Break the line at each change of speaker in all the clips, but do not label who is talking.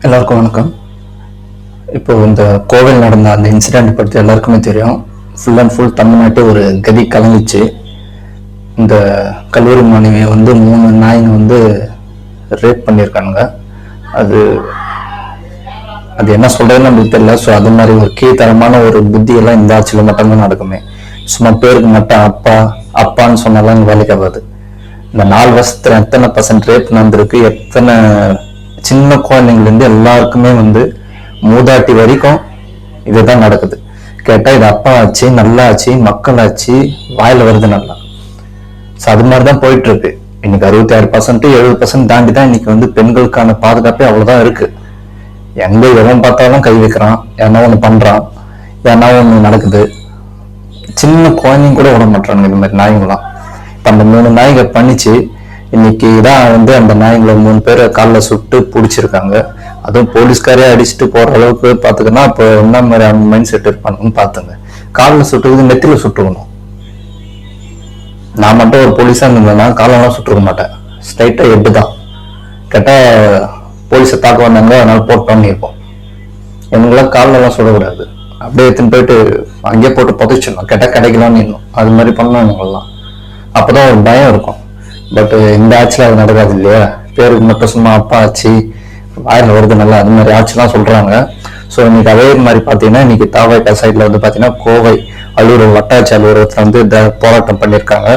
எல்லாருக்கும் வணக்கம். இப்போ இந்த கோவில் நடந்த அந்த இன்சிடென்ட் பற்றி எல்லாருக்குமே தெரியும். ஃபுல் அண்ட் ஃபுல் தமிழ்நாட்டை ஒரு கதி கலந்துச்சு. இந்த கல்லூரி மாணவியை வந்து 3 நாய்ங்க ரேப் பண்ணியிருக்கானுங்க. அது அது என்ன சொல்றதுன்னு நம்மளுக்கு தெரியல. ஸோ அது மாதிரி ஒரு கீழ்த்தரமான ஒரு புத்தியெல்லாம் இந்த ஆட்சியில் மட்டும்தான் நடக்குமே. சும்மா பேருக்கு மட்டும் அப்பா அப்பான்னு சொன்னாலும் இங்கே வேலைக்கு ஆகாது. இந்த 4 வருஷத்துல எத்தனை % ரேப் நடந்திருக்கு, எத்தனை சின்ன குழந்தைங்கள்லேருந்து எல்லாருக்குமே மூதாட்டி வரைக்கும் இதுதான் நடக்குது. கேட்டா இது அப்பா ஆச்சு, நல்லா ஆச்சு, மக்கள் ஆச்சு, வாயில வருது நல்லா. ஸோ அது மாதிரிதான் போயிட்டு இருக்கு. இன்னைக்கு 66% 70% தாண்டி தான் இன்னைக்கு பெண்களுக்கான பாதுகாப்பே அவ்வளவுதான் இருக்கு. எங்க எவன் பார்த்தாலும் கை வைக்கிறான், ஏன்னா ஒண்ணு பண்றான், ஏன்னா ஒண்ணு நடக்குது. சின்ன குழந்தைங்க கூட விட மாட்டானுங்க இந்த மாதிரி நாய்ங்களாம். இப்ப அந்த 3 நாய்ங்க பண்ணிச்சு. இன்னைக்கு தான் அந்த நாய்ங்களை 3 பேரை காலில் சுட்டு பிடிச்சிருக்காங்க. அதுவும் போலீஸ்காரே அடிச்சுட்டு போற அளவுக்கு பாத்துக்கன்னா இப்போ என்ன மாதிரி அந்த மைண்ட் செட் இருப்பானுன்னு பாத்துங்க. காலில் சுட்டுறது நெத்தில சுட்டுக்கணும். நான் மட்டும் ஒரு போலீஸா இருந்தேன்னா காலெல்லாம் சுட்டுருக்க மாட்டேன், ஸ்ட்ரைட்டா ஹெட்டு தான். கேட்டா போலீஸை தாக்க வந்தாங்க, அதனால போட்டோன்னு இருப்போம். இவங்களாம் காலெல்லாம் சுடக்கூடாது, அப்படியே எடுத்துன்னு போயிட்டு அங்கேயே போட்டு புதைச்சிடணும். கேட்டா கிடைக்கலாம்னு இன்னும் அது மாதிரி பண்ணலாம். இவங்கெல்லாம் அப்பதான் ஒரு பயம் இருக்கும். பட் இந்த ஆட்சியில் அது நடக்காது இல்லையா. பேருக்கு மட்டும் சும்மா அப்பா ஆச்சு, வாயில வருது நல்லா, அது மாதிரி ஆட்சிலாம் சொல்றாங்க. ஸோ இன்னைக்கு அதே மாதிரி பார்த்தீங்கன்னா இன்னைக்கு தாவாய்க்கா சைட்ல பார்த்தீங்கன்னா கோவை அலுவலர் வட்டாட்சி அலுவலகத்துல போராட்டம் பண்ணியிருக்காங்க.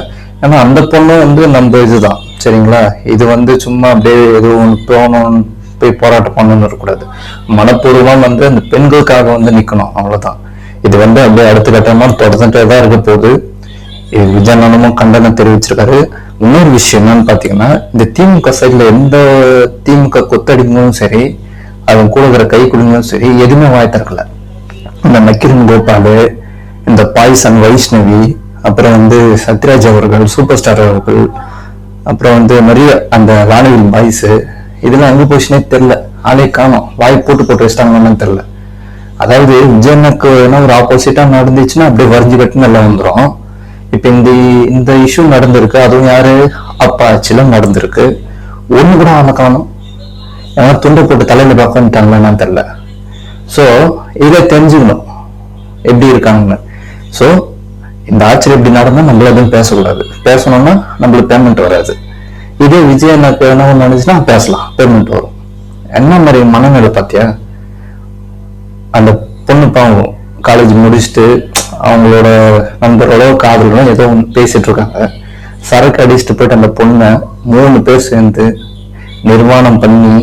ஏன்னா அந்த பொண்ணு நம்ம இதுதான் சரிங்களா. இது சும்மா அப்படியே எதுவும் போகணும் போய் போராட்டம் பண்ணணும்னு இருக்கக்கூடாது. மனப்பூர்வம் அந்த பெண்களுக்காக நிக்கணும், அவ்வளவுதான். இது அப்படியே அடுத்த கட்டமா தொடர்ந்துட்டே தான் இருக்க போகுது. இது விஜயநலமும் கண்டனம் தெரிவிச்சிருக்காரு. இன்னொரு விஷயம் என்னன்னு பாத்தீங்கன்னா, இந்த திமுக சைட்ல எந்த திமுக கொத்தடிங்களும் சரி, அவன் கூட இருக்கிற கை குடிங்களும் சரி, எதுவுமே வாய் திறக்கல. இந்த நக்கீரன் கோபாலு, இந்த பாய்சன் வைஷ்ணவி, அப்புறம் சத்யராஜ் அவர்கள், சூப்பர் ஸ்டார் அவர்கள், அப்புறம் நிறைய அந்த வானவில் பாய்ஸ், இதெல்லாம் அங்க போச்சுனே தெரியல. ஆளே காணும், வாய் போட்டு வச்சிட்டாங்கன்னு தெரியல. அதாவது விஜயனுக்கு ஒரு ஆப்போசிட்டா நடந்துச்சுன்னா அப்படியே வரைஞ்சு கட்டுன்னு எல்லாம் வந்துடும். இப்ப இந்த இஷ்யூ நடந்திருக்கு, அதுவும் யாரு அப்பா ஆட்சியில நடந்திருக்கு. ஒண்ணு கூட ஆள காணும், ஏன்னா துண்டை போட்டு தலையில பார்க்கட்டாங்களா தெரியல. சோ இதை தெரிஞ்சுக்கணும் எப்படி இருக்காங்கன்னு. சோ இந்த ஆட்சியில் எப்படி நடந்தா நம்மள எதுவும் பேசக்கூடாது. பேசணும்னா நம்மளுக்கு பேமெண்ட் வராது. இதே விஜய் எனக்கு என்ன நினைச்சுன்னா பேசலாம், பேமெண்ட் வரும். என்ன மாதிரி மனநிலை பாத்தியா. அந்த பொண்ணு பாவம் காலேஜ் முடிச்சுட்டு அவங்களோட நண்பரோட காதலும் ஏதோ பேசிட்டு இருக்காங்க. சரக்கு அடிச்சுட்டு போயிட்டு அந்த பொண்ணை 3 பேர் சேர்ந்து நிர்வாணம் பண்ணி,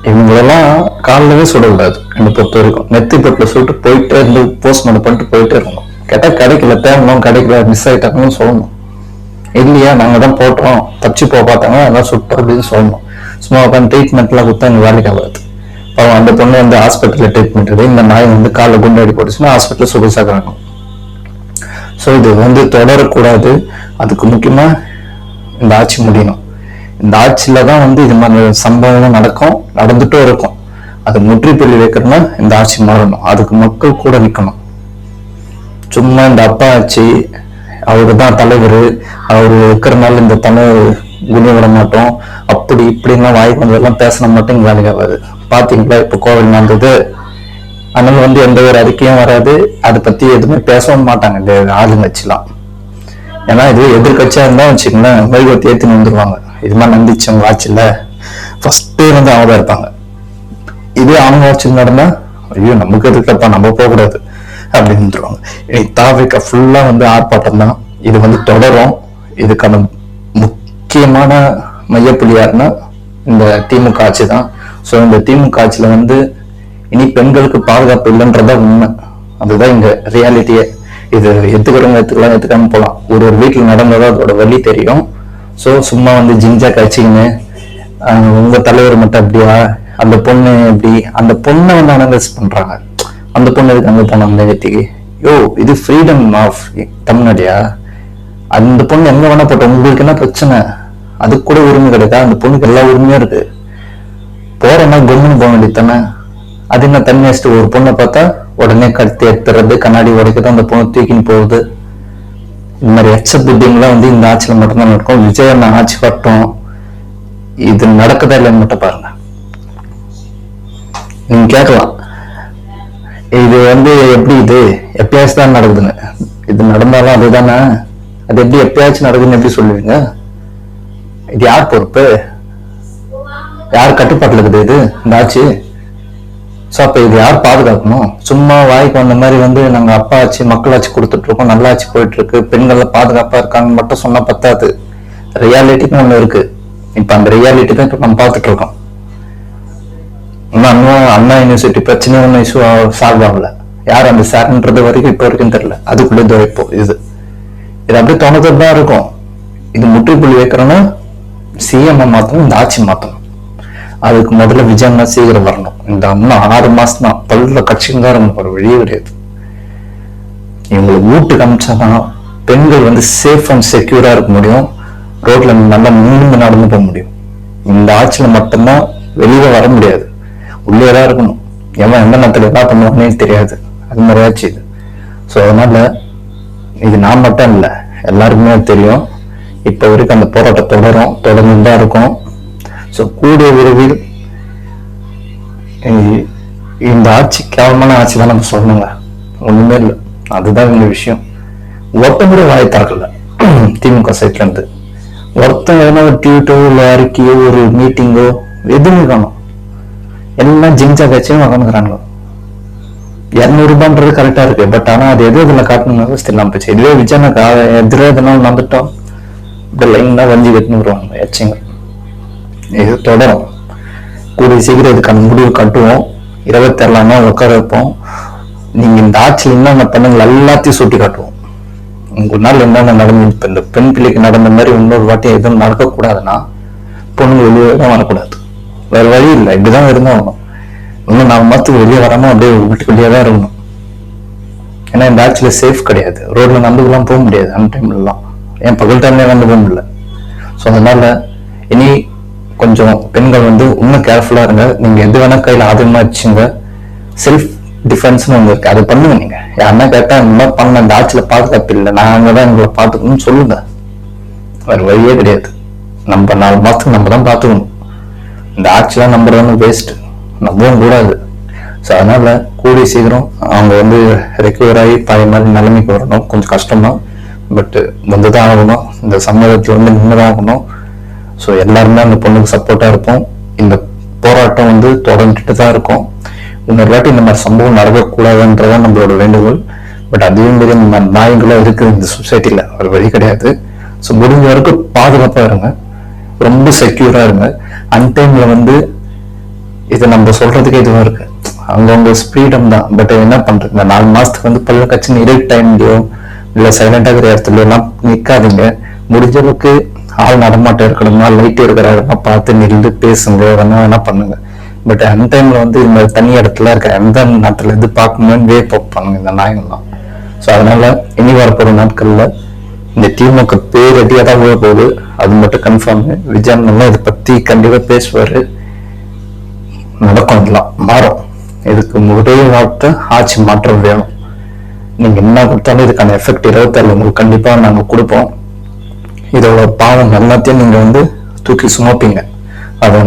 இவங்களெல்லாம் காலிலவே சுடக்கூடாது. என்னை பொறுத்த வரைக்கும் நெத்தி பொட்டில் சுட்டு போயிட்டே இருந்து போஸ்ட்மார்ட்டம் பண்ணிட்டு போயிட்டே இருக்கணும். கேட்டா கிடைக்கல, தேவணும் கிடைக்கல, மிஸ் ஆயிட்டாங்கன்னு சொல்லணும். இல்லையா நாங்க தான் போட்டோம், தப்பிச்சு பார்த்தாங்க, அதெல்லாம் சுட்டோம் அப்படின்னு சொல்லணும். சும்மா உட்காந்து ட்ரீட்மெண்ட் எல்லாம் கொடுத்தா எங்க வேலைக்கு ஆகாது. பாவம் அந்த பொண்ணு ஹாஸ்பிட்டல்ல ட்ரீட்மெண்ட் இருக்கு. இந்த நாய் காலில் குண்டாடி போட்டுச்சுன்னா ஹாஸ்பிட்டல் சுகசாக்குறாங்க. ஸோ இது தொடரக்கூடாது. அதுக்கு முக்கியமா இந்த ஆட்சி முடியணும். இந்த ஆட்சியில தான் இது மாதிரி சம்பவம் நடக்கும், நடந்துட்டும் இருக்கும். அது முற்றுப்புள்ளி வைக்கணும்னா இந்த ஆட்சி மாறணும். அதுக்கு மக்கள் கூட நிக்கணும். சும்மா இந்த அப்பா ஆட்சி, அவரு தான் தலைவர், அவரு இருக்கிறனால இந்த தமிழ் குணி விட மாட்டோம், அப்படி இப்படின்லாம் வாய்ப்பு வந்ததெல்லாம் பேசின மட்டும் இங்க வேலைக்கு ஆகாது. பாத்தீங்களா இப்ப கோவில் நடந்தது. அதனால எந்த ஒரு அறிக்கையும் வராது, அதை பத்தி எதுவுமே பேசவும் மாட்டாங்க இந்த ஆளுங்கட்சிலாம். ஏன்னா இது எதிர்கட்சியா இருந்தா வச்சுக்கோங்களேன், வைகோத்தி ஏத்தின்னு வந்துருவாங்க. இது மாதிரி நந்திச்சு அவங்க ஆட்சியில ஃபர்ஸ்டே அவங்க தான் இருப்பாங்க. இதே அவங்க ஆட்சியில் நடந்தா ஐயோ நமக்கு எதுக்கப்பா, நம்ம போகக்கூடாது அப்படின்னு வந்துருவாங்க. தாவிக்க ஃபுல்லா ஆர்ப்பாட்டம் தான். இது தொடரும். இதுக்கான முக்கியமான மையப்புள்ளி யாருன்னா இந்த திமுக ஆட்சி தான். ஸோ இந்த திமுக ஆட்சியில இனி பெண்களுக்கு பாதுகாப்பு இல்லைன்றதா உண்மை. அதுதான் இங்க ரியாலிட்டியே. இது எடுத்துக்கிறவங்க எடுத்துக்கலாம், எடுத்துக்காம போகலாம். ஒரு வீட்டில் நடந்ததோ அதோட வழி தெரியும். ஸோ சும்மா ஜிஞ்சா கட்சின்னு உங்க தலைவர் மட்டும் அப்படியா, அந்த பொண்ணு எப்படி, அந்த பொண்ணை அனலைஸ் பண்றாங்க. அந்த பொண்ணு எதுக்கு அங்க போனாங்க நேற்றுக்கு. யோ இது ஃப்ரீடம் ஆஃப் தமிழ்நாடியா. அந்த பொண்ணு எங்க வேணா போட்டோம், உங்களுக்கு என்ன பிரச்சனை? அதுக்கு கூட உரிமை கிடைக்கா? அந்த பொண்ணுக்கு எல்லா உரிமையும் இருக்கு. போறேன்னா கொம்முன்னு போக வேண்டியதானே. அது என்ன தண்ணி வச்சுட்டு ஒரு பொண்ணை பார்த்தா உடனே கடுத்து எடுத்துறது, கண்ணாடி உடைக்கிறது, அந்த பொண்ணு தூக்கின்னு போகுது. இந்த மாதிரி எச்ச புத்திங்கெல்லாம் இந்த ஆட்சியில மட்டும்தான் நடக்கும். விஜய் ஆட்சி வரட்டும், இது நடக்குதா இல்லைன்னு மட்டும் பாருங்க. நீங்க கேட்கலாம், இது எப்படி இது எப்பயாச்சும் தான் நடக்குதுன்னு. இது நடந்தாலும் அதுதானே, அது எப்படி எப்பயாச்சும் நடக்குதுன்னு எப்படி சொல்லுவீங்க? இது யார் பொறுப்பு? யார் கட்டுப்பாட்டுல இருக்குது இது இந்த ஆட்சி? ஸோ அப்ப இது யார் பாதுகாக்கணும்? சும்மா வாய்க்கு வந்த மாதிரி நாங்க அப்பா ஆச்சு மக்களாட்சி கொடுத்துட்டு இருக்கோம், நல்லாட்சி போயிட்டு இருக்கு, பெண்கள் பாதுகாப்பா இருக்காங்கன்னு மட்டும் சொன்னா பத்தாது. ரியாலிட்டின்னு ஒண்ணு இருக்கு. இப்ப அந்த ரியாலிட்டி தான் இப்ப நம்ம பார்த்துட்டு இருக்கோம். அண்ணா யூனிவர்சிட்டி பிரச்சனை ஒன்றும் இஷ்யூ சால்வ் ஆகல. யார் அந்த சார்ன்றது வரைக்கும் இப்ப வரைக்கும் தெரியல. அதுக்குள்ளே துவைப்போம். இது அப்படியே தோணுதான் தான் இருக்கும். இது முற்றுப்புள்ளி வைக்கிறோன்னா சிஎம் மாத்தணும், இந்த ஆட்சி மாத்தணும். அதுக்கு முதல்ல விஜயம்னா சீக்கிரம் வரணும். இந்த இன்னும் 6 மாசம் தான். பல்ல கட்சிங்க தான் இருக்கணும், ஒரு வழியே கிடையாது. இவங்களை வீட்டுக்கு அமிச்சாதான் பெண்கள் சேஃப் அண்ட் செக்யூரா இருக்க முடியும், ரோட்ல நல்லா நின்று நடந்து போக முடியும். இந்த ஆட்சியில மட்டும்தான் வெளியே வர முடியாது, உள்ளேதான் இருக்கணும். எவன் எந்த நேரத்துல என்ன பண்ணுவானே தெரியாது. அது மாதிரி ஆச்சு இது. ஸோ அதனால இது நான் மட்டும் இல்லை, எல்லாருக்குமே தெரியும். இப்ப வரைக்கும் அந்த போராட்டம் தொடர்ந்து தான் இருக்கும். ஸோ கூடிய விரைவில் இந்த ஆட்சி கேவலமான ஆட்சி தான் நம்ம சொல்லணுங்க, ஒண்ணுமே இல்லை. அதுதான் இந்த விஷயம். ஒருத்தன் கூட வாயை திறக்கல திமுக சைட்ல இருந்து. ஒருத்தன் எதனா ஒரு ட்வீட்டோ இல்லை அறிக்கையோ ஒரு மீட்டிங்கோ எதுவுமே காணும். எல்லாம் ஜிங்ஜா கட்சியும் உட்காந்துக்கிறாங்க. 200 ரூபான்றது கரெக்டா இருக்கு. பட் ஆனா அது இதுல காட்டணும்னா தெரியலாம் போச்சு. இதுவே விஜயனுக்கு எதிராக எதனால வந்துட்டோம், இப்ப லைன் தான் வஞ்சி கட்டுன்னு வருவாங்க எச்சிங்க. இது தொடரும். கூடிய சீக்கிரம் இதுக்கான முடிவு கட்டுவோம். 26 உட்கார வைப்போம். நீங்க இந்த ஆட்சியில் என்னென்ன பண்ணுங்க எல்லாத்தையும் சுட்டி காட்டுவோம். உங்க நாள் என்னென்ன நடந்து, இப்ப இந்த பெண் பிள்ளைக்கு நடந்த மாதிரி இன்னொரு வாட்டி எதுவும் நடக்கக்கூடாதுன்னா பொண்ணுங்க வெளியே தான் வரக்கூடாது. வேற வழி இல்லை, இப்படிதான் இருந்தாகணும். இன்னும் 4 மாதத்துக்கு வெளியே வராம அப்படியே வீட்டுக்கு வெளியே தான் இருக்கணும். ஏன்னா இந்த ஆட்சியில சேஃப் கிடையாது. ரோட்ல நடந்துக்கலாம் போக முடியாது. அந்த டைம்ல எல்லாம் ஏன் பகல் டைம்ல நடந்து போக முடியல. ஸோ அதனால இனி கொஞ்சம் பெண்கள் இன்னும் கேர்ஃபுல்லா இருங்க. நீங்க எது வேணா கையில ஆதரமா வச்சுங்க. செல்ஃப் டிஃபென்ஸ்னு ஒண்ணு இருக்கு, அதை பண்ணுங்க. நீங்க யாருன்னா கேட்டா இந்த மாதிரி பண்ண இந்த ஆட்சியில பாதுகாப்பு இல்லை, நாங்க தான் எங்களை பாத்துக்கணும்னு சொல்லுங்க. வேற வழியே கிடையாது. நம்ம 4 மாசத்துக்கு நம்ம தான் பாத்துக்கணும். இந்த ஆட்சியெல்லாம் நம்புறது வேஸ்ட், நம்பவும் கூடாது. ஸோ அதனால கூடிய சீக்கிரம் அவங்க ரெக்கவர் ஆகி பழைய மாதிரி நிலைமைக்கு வரணும். கொஞ்சம் கஷ்டம்தான், பட் வந்துதான் ஆகணும். இந்த சமூகத்துல நின்றுதான் ஆகணும். ஸோ எல்லாருமே அந்த பொண்ணுக்கு சப்போர்ட்டா இருப்போம். இந்த போராட்டம் தொடர்ந்துட்டு தான் இருக்கும். இன்னொரு வாட்டி இந்த மாதிரி சம்பவம் நடக்கக்கூடாதுன்றதான் நம்மளோட வேண்டுகோள். பட் அதே மாதிரி இந்த மாதிரி நாயங்களும் இருக்கு இந்த சொசைட்டில, ஒரு வழி கிடையாது. ஸோ முடிஞ்ச வரைக்கும் பாதுகாப்பா இருங்க, ரொம்ப செக்யூரா இருங்க. அன்டைம்ல இதை நம்ம சொல்றதுக்கு இதுவா இருக்கு, அவங்க ஸ்பீடம் தான். பட் என்ன பண்றது, இந்த 4 மாசத்துக்கு பல்ல கட்சி இருட்டு டைம்லயோ இல்ல சைலண்டா இருக்கிற இடத்துல எல்லாம் நிக்காதீங்க. முடிஞ்ச அளவுக்கு ஆள் நடமாட்டம் இருக்கணும்னா லைட் இருக்கிற இடமா பார்த்து நின்று பேசுங்க, வேணா பண்ணுங்க. பட் அந்த டைம்ல இது மாதிரி தனி இடத்துல இருக்க எந்த நாட்டுல இருந்து பார்க்கணும்னு வேப் அப் பண்ணுங்க இந்த நாயங்கள்லாம். ஸோ அதனால இனி வரப்போற நாட்கள்ல இந்த திமுக பேரடியா தான் விழ போகுது, அது மட்டும் கன்ஃபார்ம். விஜயன் இதை பத்தி கண்டிப்பா பேசுவாரு, நடக்கும், இதெல்லாம் மாறும். இதுக்கு ஒரே வார்த்தை, ஆட்சி மாற்றம் வேணும். நீங்க என்ன கொடுத்தாலும் இதுக்கான எஃபெக்ட் 26 உங்களுக்கு கண்டிப்பா நாங்க கொடுப்போம். இதோட பாவம் எல்லாத்தையும் நீங்க தூக்கி சுமப்பீங்க. அதை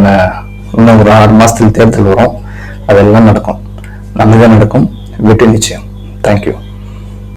இன்னும் ஒரு 6 மாசத்துல தேர்தல் வரும், அதெல்லாம் நடக்கும், நல்லதே நடக்கும், வெற்றி நிச்சயம். தேங்க்யூ.